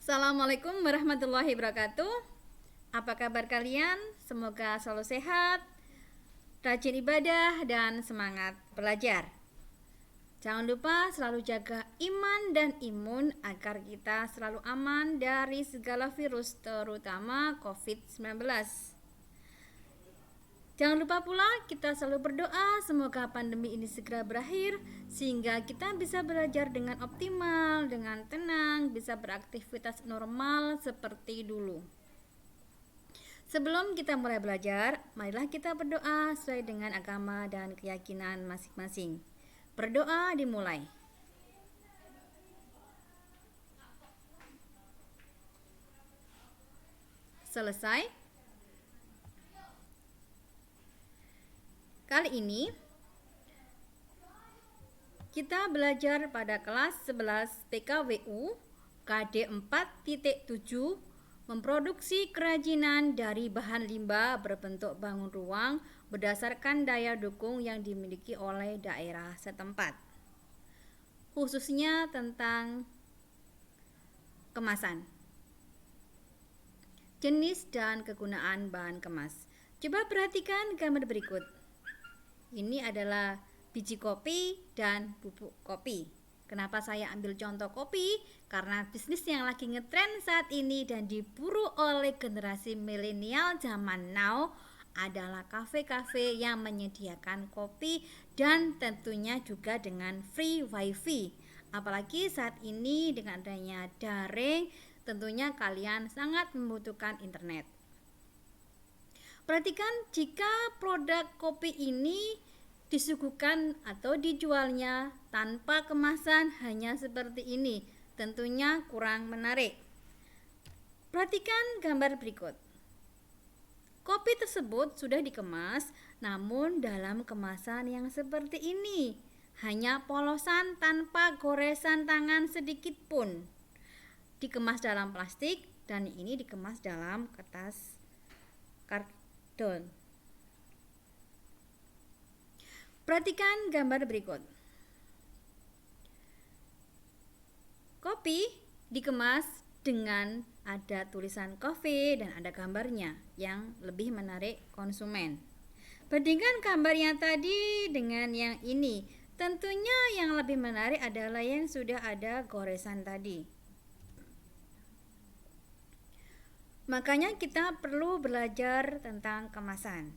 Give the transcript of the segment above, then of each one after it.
Assalamualaikum warahmatullahi wabarakatuh. Apa kabar kalian? Semoga selalu sehat, rajin ibadah, dan semangat belajar. Jangan lupa selalu jaga iman dan imun agar kita selalu aman dari segala virus, terutama COVID-19. Jangan lupa pula kita selalu berdoa semoga pandemi ini segera berakhir sehingga kita bisa belajar dengan optimal, dengan tenang, bisa beraktivitas normal seperti dulu. Sebelum kita mulai belajar, marilah kita berdoa sesuai dengan agama dan keyakinan masing-masing. Berdoa dimulai. Selesai. Kali ini kita belajar pada kelas 11 PKWU KD 4.7 memproduksi kerajinan dari bahan limbah berbentuk bangun ruang berdasarkan daya dukung yang dimiliki oleh daerah setempat. Khususnya tentang kemasan, jenis dan kegunaan bahan kemas. Coba perhatikan gambar berikut. Ini adalah biji kopi dan bubuk kopi. Kenapa saya ambil contoh kopi? Karena bisnis yang lagi ngetren saat ini dan diburu oleh generasi milenial zaman now adalah kafe-kafe yang menyediakan kopi dan tentunya juga dengan free wifi. Apalagi saat ini dengan adanya daring, tentunya kalian sangat membutuhkan internet. Perhatikan jika produk kopi ini disuguhkan atau dijualnya tanpa kemasan hanya seperti ini, tentunya kurang menarik. Perhatikan gambar berikut. Kopi tersebut sudah dikemas, namun dalam kemasan yang seperti ini, hanya polosan tanpa goresan tangan sedikit pun. Dikemas dalam plastik dan ini dikemas dalam kertas karton. Perhatikan gambar berikut. Kopi dikemas dengan ada tulisan coffee dan ada gambarnya yang lebih menarik konsumen. Bandingkan gambar yang tadi dengan yang ini. Tentunya yang lebih menarik adalah yang sudah ada goresan tadi. Makanya kita perlu belajar tentang kemasan.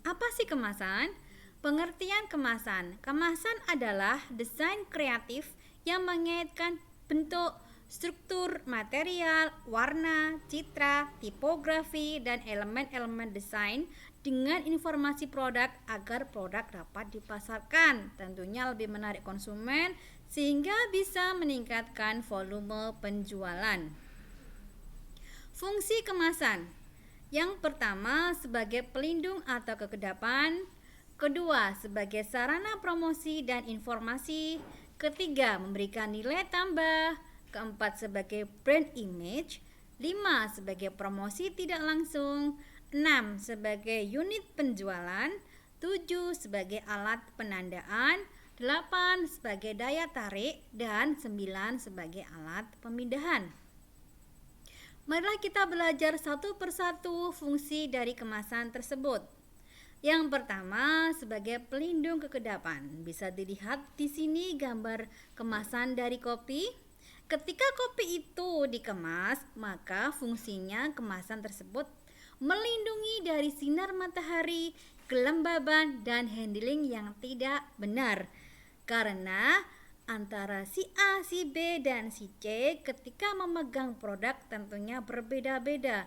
Apa sih kemasan? Pengertian kemasan. Kemasan adalah desain kreatif yang mengaitkan bentuk, struktur, material, warna, citra, tipografi, dan elemen-elemen desain dengan informasi produk agar produk dapat dipasarkan. Tentunya lebih menarik konsumen sehingga bisa meningkatkan volume penjualan. Fungsi kemasan. Yang pertama sebagai pelindung atau kekedapan, kedua sebagai sarana promosi dan informasi, ketiga memberikan nilai tambah, keempat sebagai brand image, 5 sebagai promosi tidak langsung, 6 sebagai unit penjualan, 7 sebagai alat penandaan, 8 sebagai daya tarik, dan 9 sebagai alat pemindahan. Marilah kita belajar satu persatu fungsi dari kemasan tersebut. Yang pertama sebagai pelindung kekedapan. Bisa dilihat di sini gambar kemasan dari kopi. Ketika kopi itu dikemas, maka fungsinya kemasan tersebut melindungi dari sinar matahari, kelembaban, dan handling yang tidak benar. Karena antara si A, si B, dan si C ketika memegang produk tentunya berbeda-beda.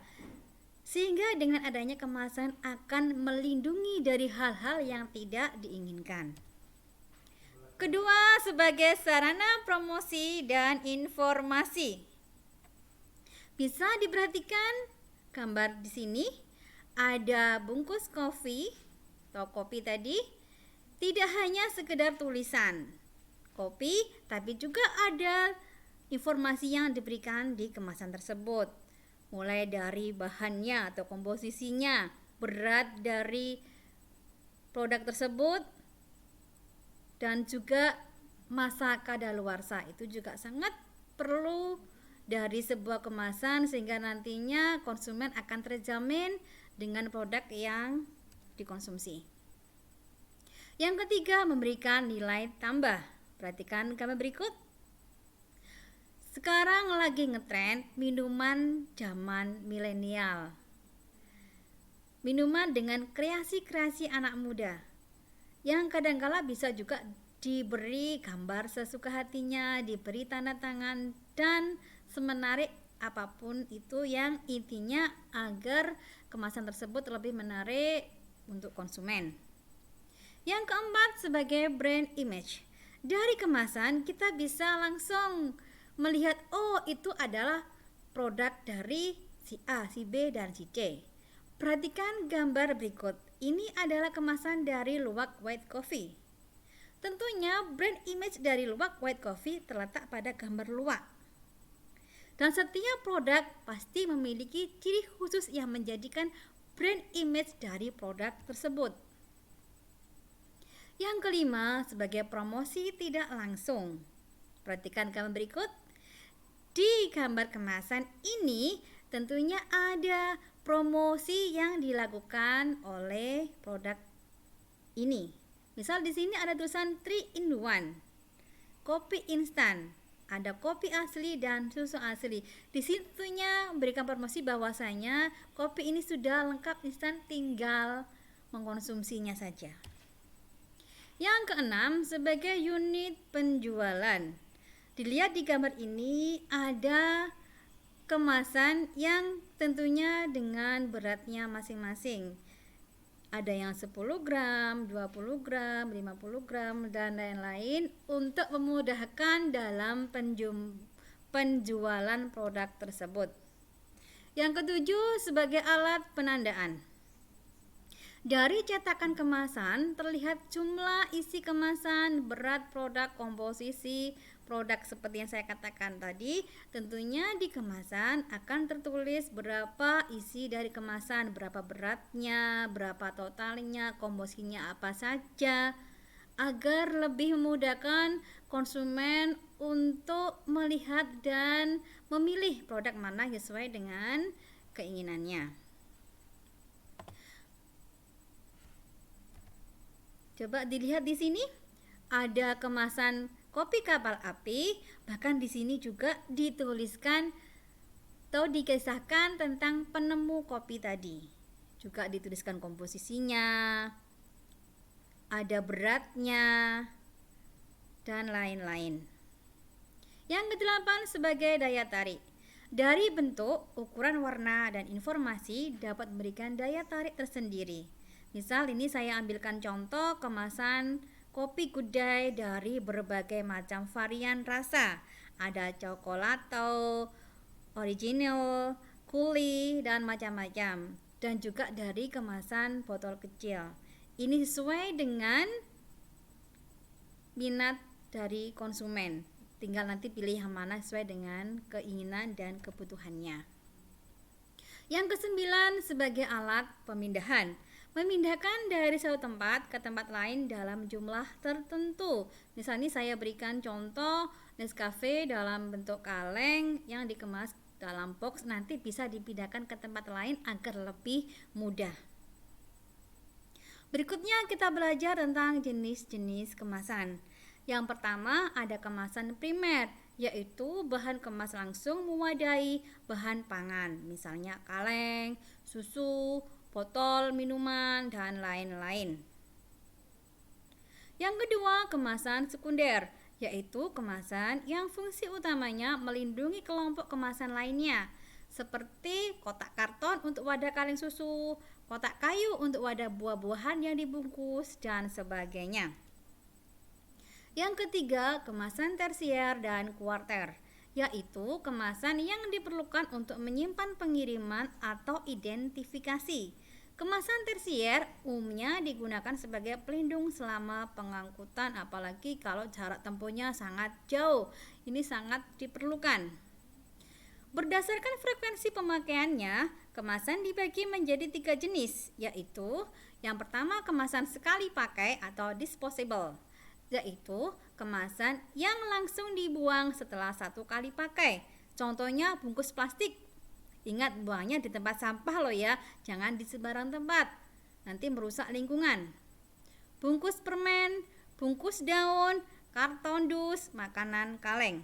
Sehingga dengan adanya kemasan akan melindungi dari hal-hal yang tidak diinginkan. Kedua, sebagai sarana promosi dan informasi. Bisa diperhatikan gambar di sini ada bungkus kopi atau kopi tadi, tidak hanya sekedar tulisan kopi, tapi juga ada informasi yang diberikan di kemasan tersebut. Mulai dari bahannya atau komposisinya, berat dari produk tersebut, dan juga masa kadaluarsa itu juga sangat perlu dari sebuah kemasan sehingga nantinya konsumen akan terjamin dengan produk yang dikonsumsi. Yang ketiga, memberikan nilai tambah. Perhatikan gambar berikut. Sekarang lagi ngetrend minuman zaman milenial. Minuman dengan kreasi-kreasi anak muda yang kadangkala bisa juga diberi gambar sesuka hatinya, diberi tanda tangan, dan semenarik apapun itu yang intinya agar kemasan tersebut lebih menarik untuk konsumen. Yang keempat, sebagai brand image. Dari kemasan kita bisa langsung melihat, oh itu adalah produk dari si A, si B, dan si C. Perhatikan gambar berikut. Ini adalah kemasan dari luwak white coffee. Tentunya brand image dari luwak white coffee terletak pada gambar luwak. Dan setiap produk pasti memiliki ciri khusus yang menjadikan brand image dari produk tersebut. Yang kelima, sebagai promosi tidak langsung. Perhatikan gambar berikut. Di gambar kemasan ini tentunya ada promosi yang dilakukan oleh produk ini. Misal di sini ada tulisan 3 in 1. Kopi instan, ada kopi asli dan susu asli. Di situnya memberikan promosi bahwasanya kopi ini sudah lengkap instan, tinggal mengkonsumsinya saja. Yang keenam, sebagai unit penjualan. Dilihat di gambar ini ada kemasan yang tentunya dengan beratnya masing-masing. Ada yang 10 gram, 20 gram, 50 gram, dan lain-lain untuk memudahkan dalam penjualan produk tersebut. Yang ketujuh, sebagai alat penandaan. Dari cetakan kemasan terlihat jumlah isi kemasan, berat produk, komposisi produk seperti yang saya katakan tadi. Tentunya di kemasan akan tertulis berapa isi dari kemasan, berapa beratnya, berapa totalnya, komposisinya apa saja, agar lebih memudahkan konsumen untuk melihat dan memilih produk mana sesuai dengan keinginannya. Coba dilihat di sini, ada kemasan kopi kapal api, bahkan di sini juga dituliskan atau dikisahkan tentang penemu kopi tadi. Juga dituliskan komposisinya, ada beratnya, dan lain-lain. Yang kedelapan, sebagai daya tarik. Dari bentuk, ukuran, warna, dan informasi dapat memberikan daya tarik tersendiri. Misal ini saya ambilkan contoh kemasan kopi Good Day dari berbagai macam varian rasa. Ada cokolato, original, kuli, dan macam-macam. Dan juga dari kemasan botol kecil. Ini sesuai dengan minat dari konsumen. Tinggal nanti pilih yang mana sesuai dengan keinginan dan kebutuhannya. Yang kesembilan, sebagai alat pemindahan. Memindahkan dari satu tempat ke tempat lain dalam jumlah tertentu. Misalnya saya berikan contoh Nescafe dalam bentuk kaleng yang dikemas dalam box, nanti bisa dipindahkan ke tempat lain agar lebih mudah. Berikutnya kita belajar tentang jenis-jenis kemasan. Yang pertama ada kemasan primer, yaitu bahan kemas langsung mewadai bahan pangan, misalnya kaleng, susu, botol minuman, dan lain-lain. Yang kedua, kemasan sekunder, yaitu kemasan yang fungsi utamanya melindungi kelompok kemasan lainnya, seperti kotak karton untuk wadah kaleng susu, kotak kayu untuk wadah buah-buahan yang dibungkus, dan sebagainya. Yang ketiga, kemasan tersier dan kuarter, yaitu kemasan yang diperlukan untuk menyimpan pengiriman atau identifikasi. Kemasan tersier umumnya digunakan sebagai pelindung selama pengangkutan, apalagi kalau jarak tempuhnya sangat jauh. Ini sangat diperlukan. Berdasarkan frekuensi pemakaiannya, kemasan dibagi menjadi 3 jenis, yaitu yang pertama kemasan sekali pakai atau disposable, yaitu kemasan yang langsung dibuang setelah 1 kali pakai, Contohnya bungkus plastik. Ingat buangnya di tempat sampah loh ya, jangan di sembarang tempat. Nanti merusak lingkungan. Bungkus permen, bungkus daun, karton dus, makanan kaleng.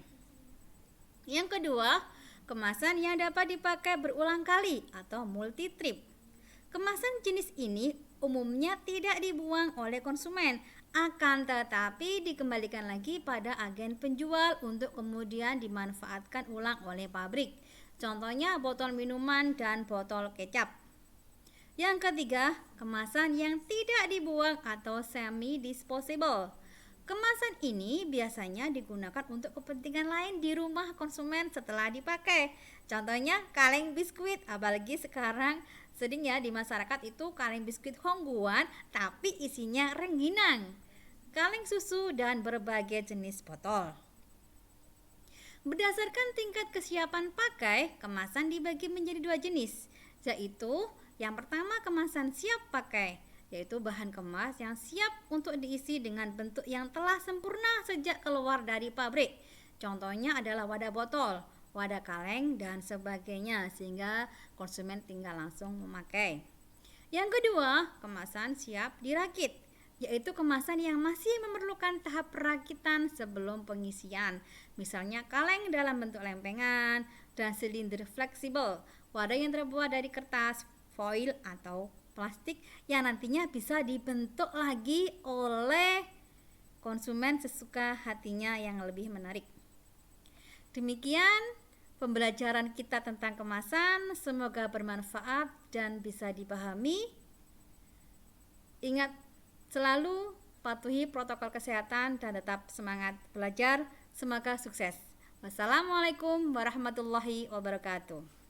Yang kedua, kemasan yang dapat dipakai berulang kali atau multi trip. Kemasan jenis ini umumnya tidak dibuang oleh konsumen, akan tetapi dikembalikan lagi pada agen penjual untuk kemudian dimanfaatkan ulang oleh pabrik. Contohnya botol minuman dan botol kecap. Yang ketiga, kemasan yang tidak dibuang atau semi disposable. Kemasan ini biasanya digunakan untuk kepentingan lain di rumah konsumen setelah dipakai. Contohnya kaleng biskuit, apalagi sekarang sering ya di masyarakat itu kaleng biskuit Hongguan tapi isinya rengginang, kaleng susu dan berbagai jenis botol. Berdasarkan tingkat kesiapan pakai, kemasan dibagi menjadi dua jenis, yaitu yang pertama kemasan siap pakai, yaitu bahan kemas yang siap untuk diisi dengan bentuk yang telah sempurna sejak keluar dari pabrik. Contohnya adalah wadah botol, wadah kaleng, dan sebagainya, sehingga konsumen tinggal langsung memakai. Yang kedua, kemasan siap dirakit, yaitu kemasan yang masih memerlukan tahap perakitan sebelum pengisian. Misalnya kaleng dalam bentuk lempengan dan silinder fleksibel, wadah yang terbuat dari kertas, foil atau plastik yang nantinya bisa dibentuk lagi oleh konsumen sesuka hatinya yang lebih menarik. Demikian pembelajaran kita tentang kemasan, semoga bermanfaat dan bisa dipahami. Ingat selalu patuhi protokol kesehatan dan tetap semangat belajar. Semoga sukses. Wassalamualaikum warahmatullahi wabarakatuh.